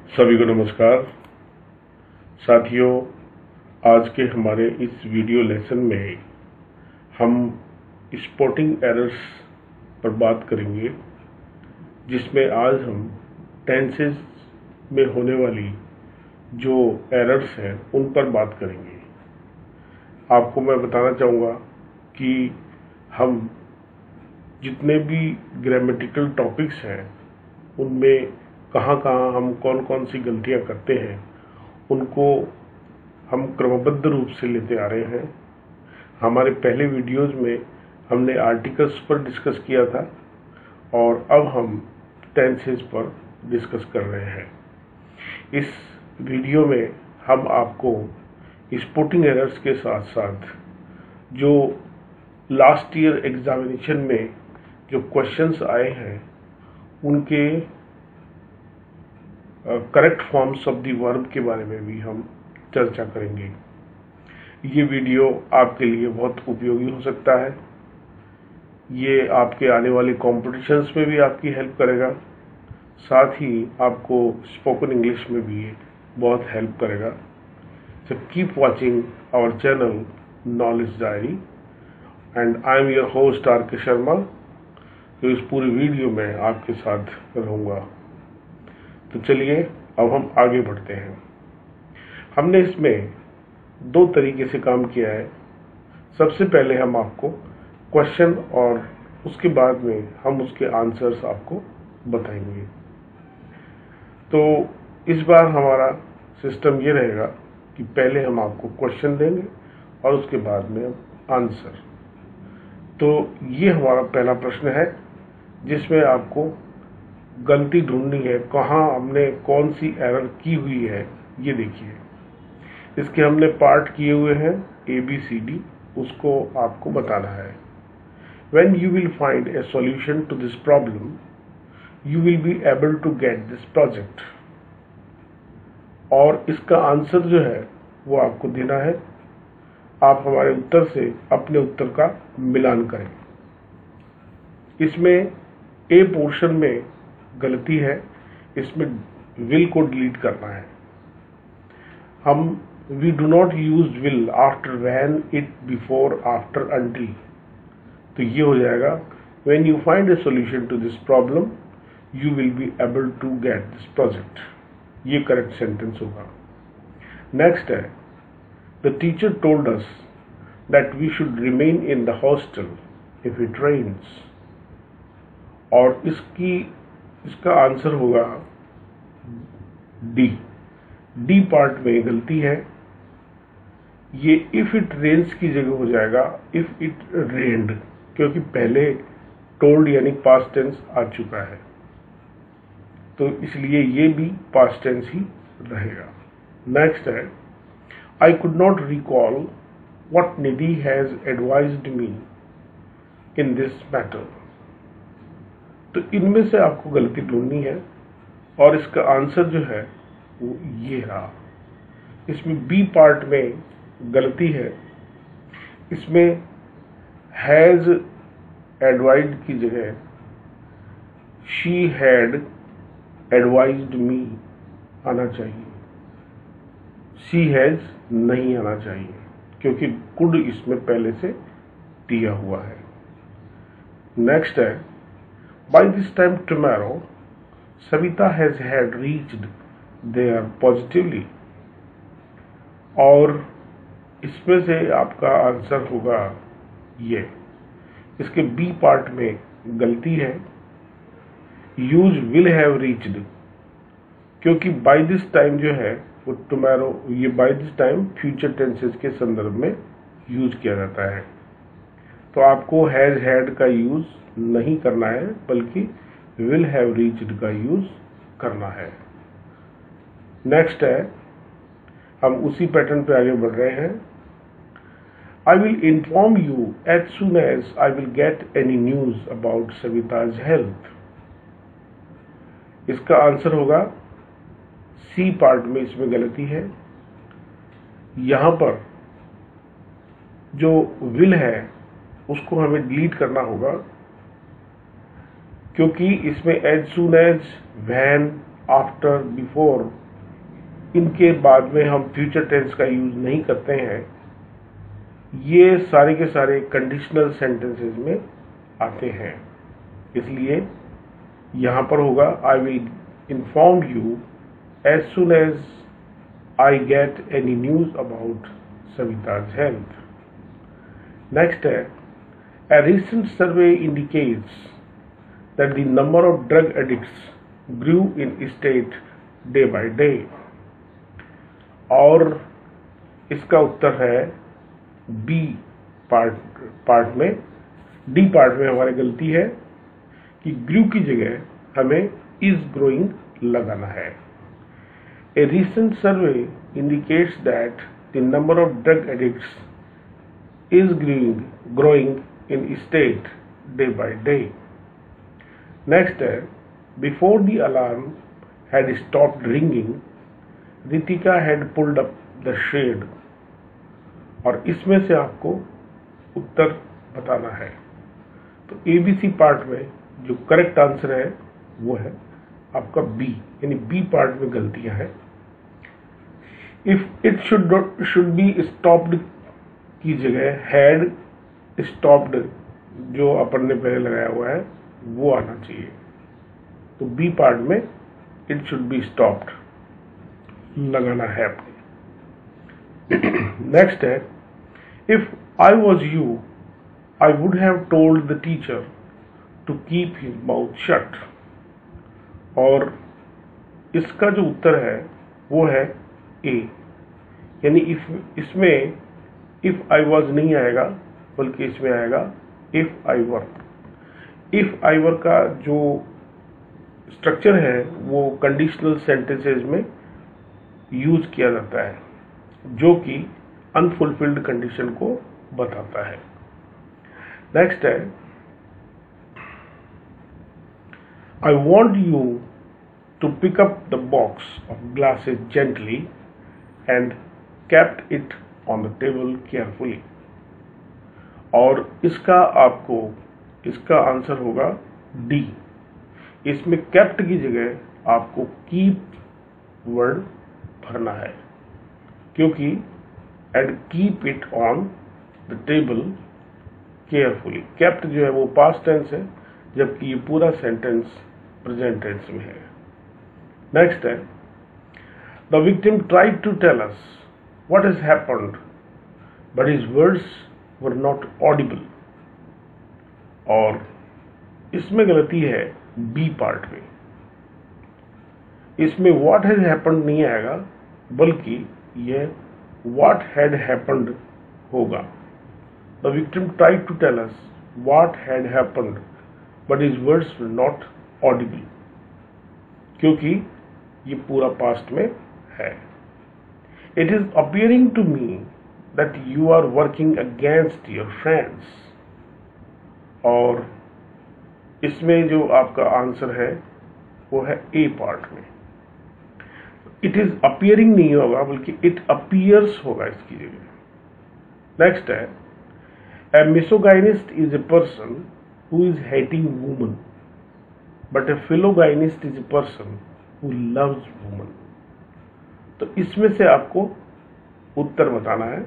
सभी को नमस्कार साथियों। आज के हमारे इस वीडियो लेसन में हम स्पॉटिंग एरर्स पर बात करेंगे, जिसमें आज हम टेंसेस में होने वाली जो एरर्स हैं उन पर बात करेंगे। आपको मैं बताना चाहूँगा कि हम जितने भी ग्रामेटिकल टॉपिक्स हैं उनमें कहाँ हम कौन कौन सी गलतियाँ करते हैं उनको हम क्रमबद्ध रूप से लेते आ रहे हैं। हमारे पहले वीडियोज़ में हमने आर्टिकल्स पर डिस्कस किया था और अब हम टेंसेस पर डिस्कस कर रहे हैं। इस वीडियो में हम आपको स्पॉटिंग एरर्स के साथ साथ जो लास्ट ईयर एग्जामिनेशन में जो क्वेश्चंस आए हैं उनके correct forms of the verb के बारे में भी हम चर्चा करेंगे। ये वीडियो आपके लिए बहुत उपयोगी हो सकता है। ये आपके आने वाले कॉम्पिटिशन्स में भी आपकी हेल्प करेगा, साथ ही आपको स्पोकन इंग्लिश में भी बहुत हेल्प करेगा। So keep watching our channel knowledge diary and I am your host R K Sharma. तो इस पूरी वीडियो में आपके साथ रहूँगा। तो चलिए अब हम आगे बढ़ते हैं। हमने इसमें दो तरीके से काम किया है। सबसे पहले हम आपको क्वेश्चन और उसके बाद में हम उसके आंसर्स आपको बताएंगे। तो इस बार हमारा सिस्टम ये रहेगा कि पहले हम आपको क्वेश्चन देंगे और उसके बाद में आंसर। तो ये हमारा पहला प्रश्न है जिसमें आपको गलती ढूंढनी है, कहाँ हमने कौन सी एरर की हुई है। ये देखिए, इसके हमने पार्ट किए हुए हैं ABCD, उसको आपको बताना है। When you will find a solution to this problem, you will be able to get this project। और इसका आंसर जो है वो आपको देना है। आप हमारे उत्तर से अपने उत्तर का मिलान करें। इसमें A पोर्शन में गलती है, इसमें विल को डिलीट करना है। हम we do not use will after when it before after until. तो ये हो जाएगा when you find a solution to this problem you will be able to get this project. ये करेक्ट सेंटेंस होगा। नेक्स्ट है the teacher told us that we should remain in the hostel if it rains. और इसका answer होगा D part में गलती है। ये इफ इट रेन्स की जगह हो जाएगा इफ इट रेन्ड, क्योंकि पहले टोल्ड यानी पास्ट टेंस आ चुका है, तो इसलिए ये भी पास्ट टेंस ही रहेगा। नेक्स्ट है I could not recall what Nidhi has advised me in this matter. तो इनमें से आपको गलती ढूंढनी है और इसका आंसर जो है वो ये रहा। इसमें बी पार्ट में गलती है। इसमें हैज एडवाइज्ड की जगह शी हैड एडवाइज्ड मी आना चाहिए। शी हैज नहीं आना चाहिए क्योंकि कुड इसमें पहले से दिया हुआ है। नेक्स्ट है By this time tomorrow, Savita has had reached there positively। और इसमें से आपका आंसर होगा ये। इसके बी पार्ट में गलती है, यूज विल हैव रीच्ड, क्योंकि बाय दिस टाइम जो है वो टुमारो, ये by this time future tenses के संदर्भ में यूज किया जाता है। तो आपको हैज हैड का यूज नहीं करना है बल्कि विल हैव रीच्ड का यूज करना है। नेक्स्ट है, हम उसी पैटर्न पे आगे बढ़ रहे हैं। I will inform you as soon as I will get any news about Savita's health. इसका आंसर होगा सी पार्ट में, इसमें गलती है। यहां पर जो विल है उसको हमें डिलीट करना होगा, क्योंकि इसमें as soon as, when, after, before, इनके बाद में हम फ्यूचर टेंस का यूज नहीं करते हैं, ये सारे के सारे कंडीशनल सेंटेंसेस में आते हैं। इसलिए यहां पर होगा I will inform you as soon as I get any news about सविता's health. Next है, a recent survey indicates that the number of drug addicts grew in state day by day. और इसका उत्तर है बी पार्ट में। D part में हमारी गलती है कि ग्रू की जगह हमें इज ग्रोइंग लगाना है। A recent survey indicates that the number of drug addicts is growing in state day by day. Next है, before the alarm had stopped ringing, Ritika had pulled up the shade. और इसमें से आपको उत्तर बताना है। तो ABC पार्ट में जो करेक्ट आंसर है वो है आपका बी, यानी बी पार्ट में गलतियां हैं। If it should be stopped की जगह हैड स्टॉप्ड जो अपन ने पहले लगाया हुआ है वो आना चाहिए। तो बी पार्ट में इट शुड बी स्टॉप्ड लगाना है अपने। नेक्स्ट है, if I was you I would have told the teacher to keep his mouth shut. और इसका जो उत्तर है वो है ए, यानी इसमें इफ आई वॉज नहीं आएगा बल्कि इसमें आएगा if I were. If I वर का जो स्ट्रक्चर है वो कंडीशनल सेंटेंसेस में यूज किया जाता है जो कि अनफुलफिल्ड कंडीशन को बताता है। नेक्स्ट है, I want you to pick up the box of glasses gently and kept it on the table carefully. और इसका आंसर होगा डी। इसमें kept की जगह आपको keep वर्ड भरना है, क्योंकि and keep it on the table carefully, kept जो है वो पास्ट टेंस है जबकि ये पूरा सेंटेंस प्रेजेंट टेंस में है। नेक्स्ट है, the victim tried to tell us what has happened, but his words were not audible. और इसमें गलती है बी पार्ट में। इसमें what has happened नहीं आएगा बल्कि यह what had happened होगा। The victim tried to tell us what had happened, but his words were not audible, क्योंकि ये पूरा पास्ट में है। It is appearing to me that you are working against your friends. और इसमें जो आपका आंसर है वो है ए पार्ट में। इट इज अपीयरिंग नहीं होगा बल्कि इट अपीयर्स होगा इसकी जगह। नेक्स्ट है, a misogynist is a person who is hating woman, but a philogynist is a person who loves woman. तो इसमें से आपको उत्तर बताना है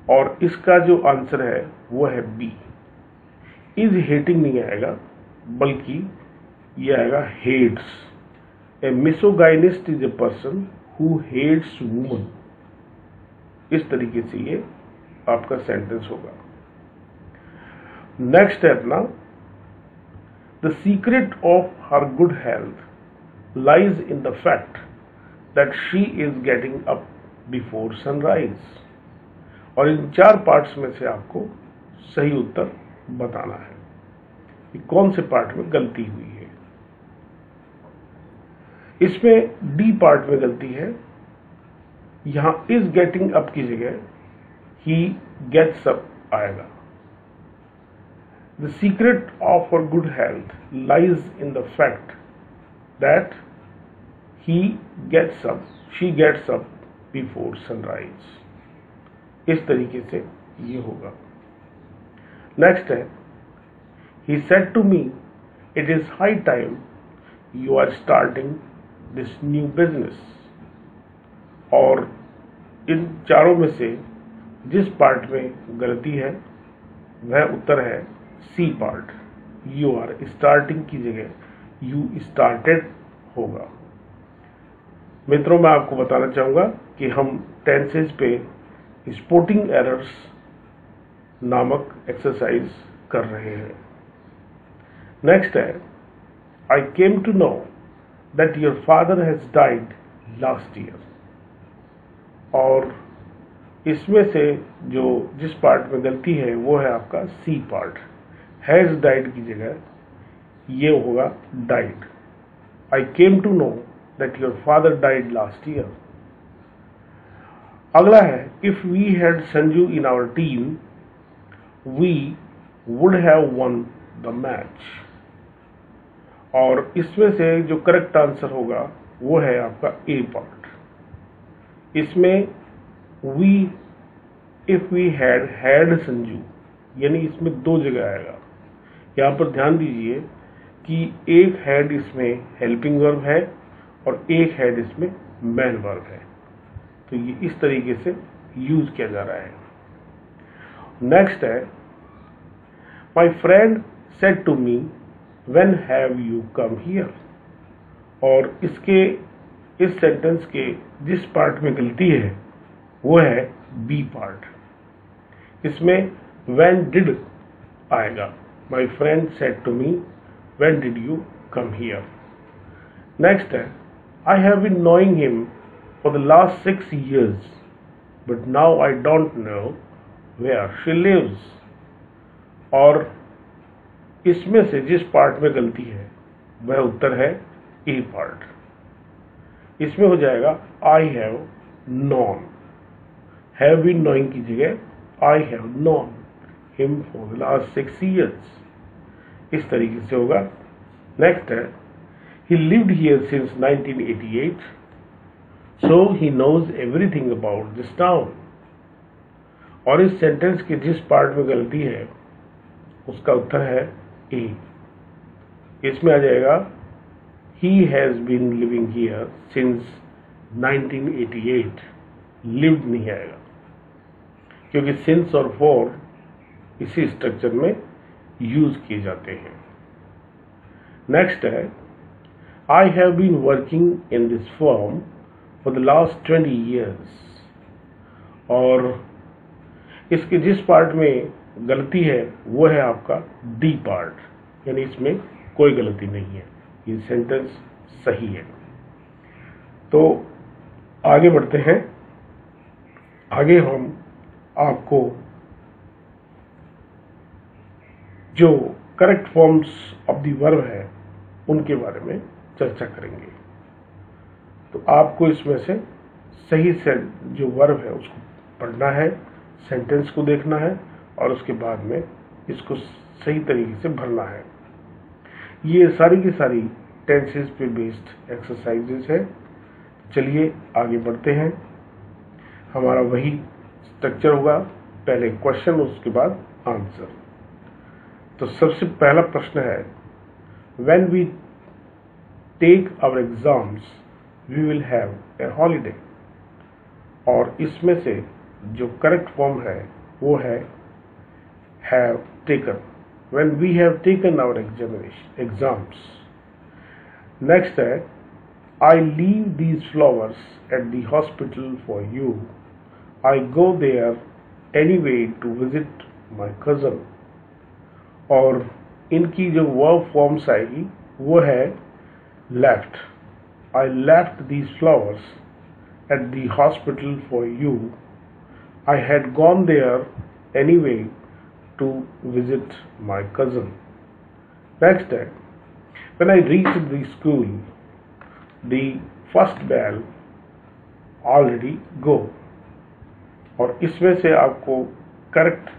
और इसका जो आंसर है वो है बी। इज हेटिंग नहीं आएगा बल्कि ये आएगा hates. A misogynist is a person who hates women. इस तरीके से ये आपका सेंटेंस होगा। नेक्स्ट है अपना, the secret of her good health lies in the fact that she is getting up before sunrise. और इन चार पार्ट्स में से आपको सही उत्तर बताना है कि कौन से पार्ट में गलती हुई है। इसमें डी पार्ट में गलती है। यहां इज गेटिंग अप की जगह ही गेट्स अप आएगा। The secret of her good health lies in the fact that he gets up, she gets up before sunrise. इस तरीके से ये होगा। नेक्स्ट है, he said to me, it is high time you are starting this new business. और इन चारों में से जिस पार्ट में गलती है वह उत्तर है C part. You are starting की जगह यू स्टार्टेड होगा। मित्रों, मैं आपको बताना चाहूंगा कि हम टेंसेस पे स्पोर्टिंग एरर्स नामक एक्सरसाइज कर रहे हैं। नेक्स्ट है, I came to know that your father has died last year. और इसमें से जो जिस पार्ट में गलती है वो है आपका सी पार्ट। हैज डाइड की जगह ये होगा died. I came to know that your father died last year. अगला है, if we had Sanju in our team we would have won the match. और इसमें से जो करेक्ट आंसर होगा वो है आपका ए पार्ट। इसमें we if we had Sanju, यानी इसमें दो जगह आएगा। यहां पर ध्यान दीजिए कि एक हैड इसमें हेल्पिंग वर्ब है और एक हैड इसमें मैन वर्ब है, तो ये इस तरीके से यूज किया जा रहा है। नेक्स्ट है, my friend said to me when have you come here. और इसके इस सेंटेंस के जिस पार्ट में गलती है वो है बी पार्ट। इसमें व्हेन डिड आएगा। My friend said to me when did you come here. Next है, I have been knowing him for the last 6 years but now I don't know where she lives. और इसमें से जिस part में गलती है वह उत्तर है ए पार्ट। इसमें हो जाएगा I have known. Have been knowing की जगह I have known him for the last 6 years। इस तरीके से होगा। नेक्स्ट है, he lived here since 1988 so he knows everything about this town. और इस सेंटेंस के जिस पार्ट में गलती है उसका उत्तर है ए। इसमें आ जाएगा he has been living here since 1988। Lived नहीं आएगा क्योंकि सिंस और फॉर इसी स्ट्रक्चर में यूज किए जाते हैं। नेक्स्ट है, I have been working in this firm for the last 20 years। और इसके जिस पार्ट में गलती है वो है आपका डी पार्ट, यानी इसमें कोई गलती नहीं है, ये सेंटेंस सही है। तो आगे बढ़ते हैं। आगे हम आपको जो correct forms of the verb है उनके बारे में चर्चा करेंगे। तो आपको इसमें से सही से जो वर्ब है उसको पढ़ना है, सेंटेंस को देखना है और उसके बाद में इसको सही तरीके से भरना है। ये सारी की सारी टेंसेस पे बेस्ड एक्सरसाइजेस है। चलिए आगे बढ़ते हैं। हमारा वही स्ट्रक्चर होगा, पहले क्वेश्चन उसके बाद आंसर। तो सबसे पहला प्रश्न है, when we take our exams we will have a holiday. और इसमें से जो करेक्ट फॉर्म है वो है have taken. When we have taken our exams. Next है, I leave these flowers at the hospital for you. I go there anyway to visit my cousin. और इनकी जो वर्ब फॉर्म्स आएगी वो है left. I left these flowers at the hospital for you. I had gone there anyway to visit my cousin. Next है, when I reached the school the first bell already go। और इसमें से आपको correct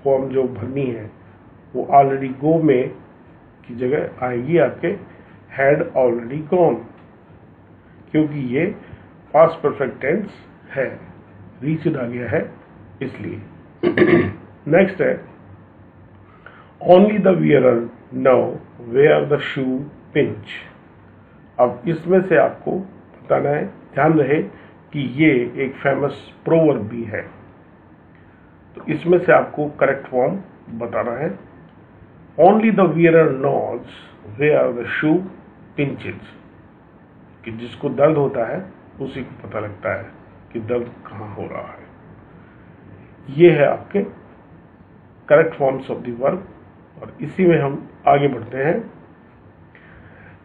form जो भरनी है वो already गो में की जगह आएगी आपके हैड ऑलरेडी गॉन, क्योंकि ये पास्ट परफेक्ट टेंस है, रीच्ड आ गया है इसलिए। नेक्स्ट है, only the wearer know where the shoe pinch. अब इसमें से आपको बताना है, ध्यान रहे कि ये एक फेमस प्रोवर्ब भी है, तो इसमें से आपको करेक्ट फॉर्म बताना है। Only the wearer knows where the shoe pinches, कि जिसको दर्द होता है उसी को पता लगता है कि दर्द कहाँ हो रहा है। ये है आपके correct forms of the verb, और इसी में हम आगे बढ़ते हैं।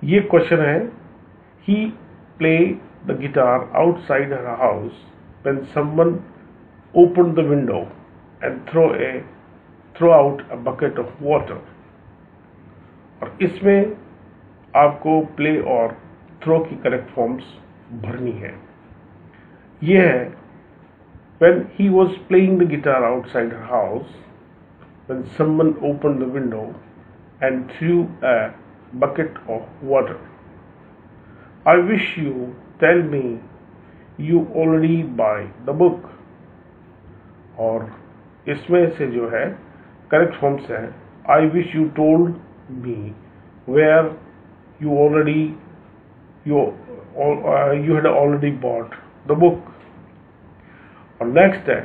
ये क्वेश्चन है, he play the guitar outside her house when someone open the window and throw out a bucket of water. और इसमें आपको प्ले और थ्रो की करेक्ट फॉर्म्स भरनी है। ये है, when he was playing the guitar outside her house, when someone opened the window and threw a bucket of water. I wish you tell me you already buy the book. और इसमें से जो है correct forms है, I wish you told me where you had already bought the book. और next है,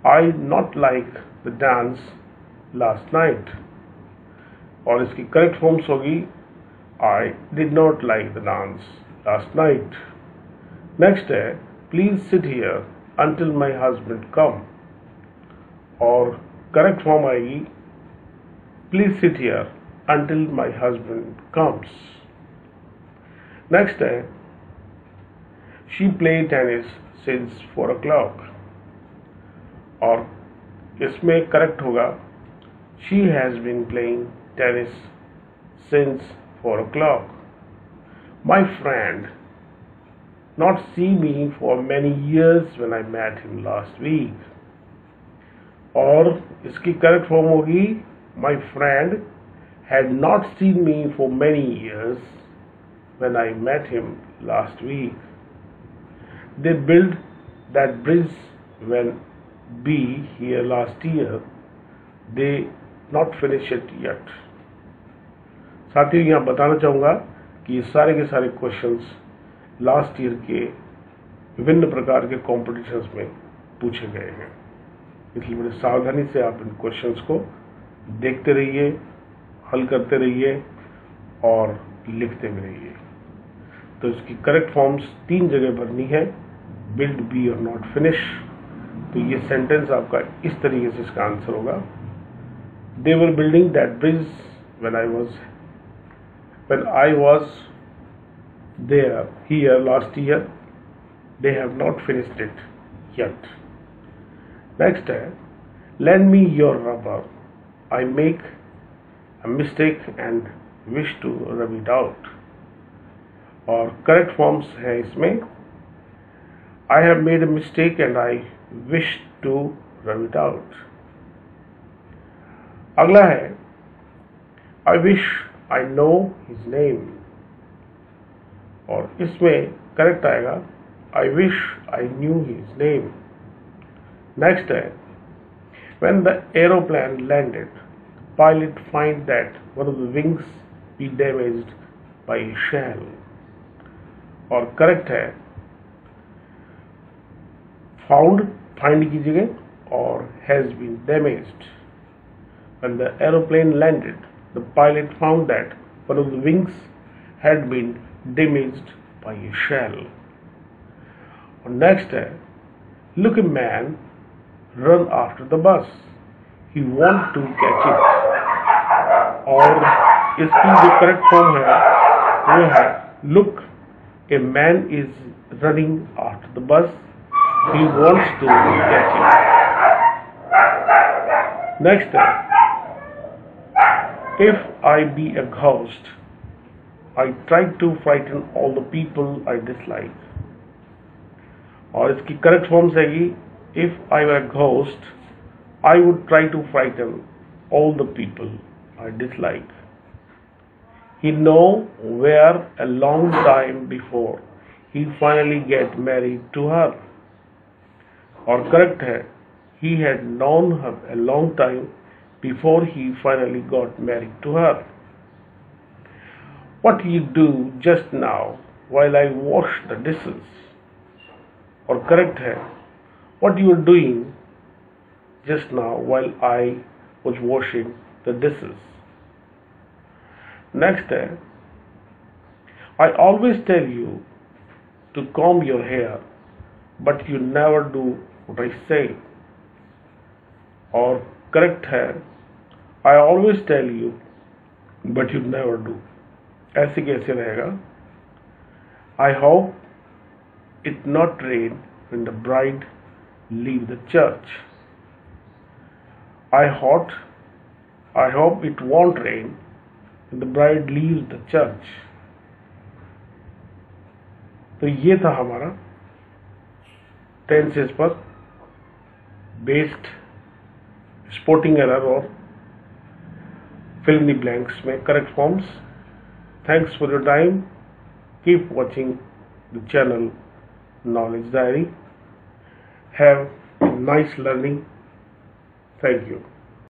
I not like the dance last night. और इसकी करेक्ट फॉर्म्स होगी, I did not like the dance last night. Next है, please sit here until my husband come. और correct form आएगी, please sit here until my husband comes. Next है, she play tennis since 4 o'clock। और इसमें correct होगा, she has been playing tennis since 4 o'clock। My friend not see me for many years when I met him last week। और इसकी correct form होगी, my friend had not seen me for many years when I met him last week। They built that bridge when we here last year. They not finish it yet। साथियों, यहाँ बताना चाहूँगा कि ये सारे के सारे क्वेश्चंस लास्ट ईयर के विभिन्न प्रकार के कॉम्पिटिशन्स में पूछे गए हैं, इसलिए बड़ी सावधानी से आप इन क्वेश्चंस को देखते रहिए, हल करते रहिए और लिखते भी रहिए। तो इसकी करेक्ट फॉर्म्स 3 जगह भरनी है, बिल्ड, बी और नॉट फिनिश। तो ये सेंटेंस आपका इस तरीके से इसका आंसर होगा, they were building that bridge when I was here last year, they have not finished it yet। Next है, lend me your rubber, I make a mistake and wish to rub it out। और correct forms है इसमें, I have made a mistake and I wish to rub it out। अगला है, I wish I know his name। और इसमें correct आएगा, I wish I knew his name। Next है, when the aeroplane landed, the pilot find that one of the wings be damaged by a shell। और correct है, found, find की जगह, और has been damaged. When the aeroplane landed, the pilot found that one of the wings had been damaged by a shell। और next है, look a man run after the bus, he want to catch it। और इसकी जो correct form है वो है, look a man is running after the bus, he wants to catch it। Next है, if I be a ghost, I try to frighten all the people I dislike। और इसकी correct forms हैगी, if I were a ghost, I would try to frighten all the people I dislike। He know where a long time before he finally get married to her। और correct है, he had known her a long time before he finally got married to her। what you do just now while I wash the dishes. और correct है, what you were doing just now while I was washing the dishes. Next है, I always tell you to comb your hair, but you never do what I say. और correct है, I always tell you, but you never do. ऐसे कैसे रहेगा? I hope it not rain when the bride leave the church. I hope it won't rain when the bride leaves the church. तो ये था हमारा tenses पर based sporting error और fill in the blanks में correct forms. Thanks for your time. Keep watching the channel Knowledge Diary. Have a nice learning. Thank you.